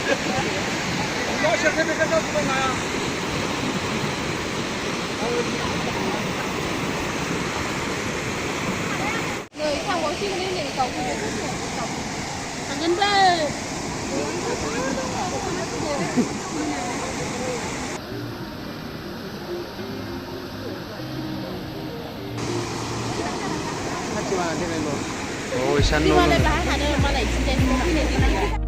너 셔츠에 가서 들어가야. Người theo có chuyên lên để cầu thì rất nhiều cầu. Thằng Ngân đây. 하지만 안 되는 거. 오, 산 Đi qua đây 노는. bán hàng đây mà lại chị đến mua cái này.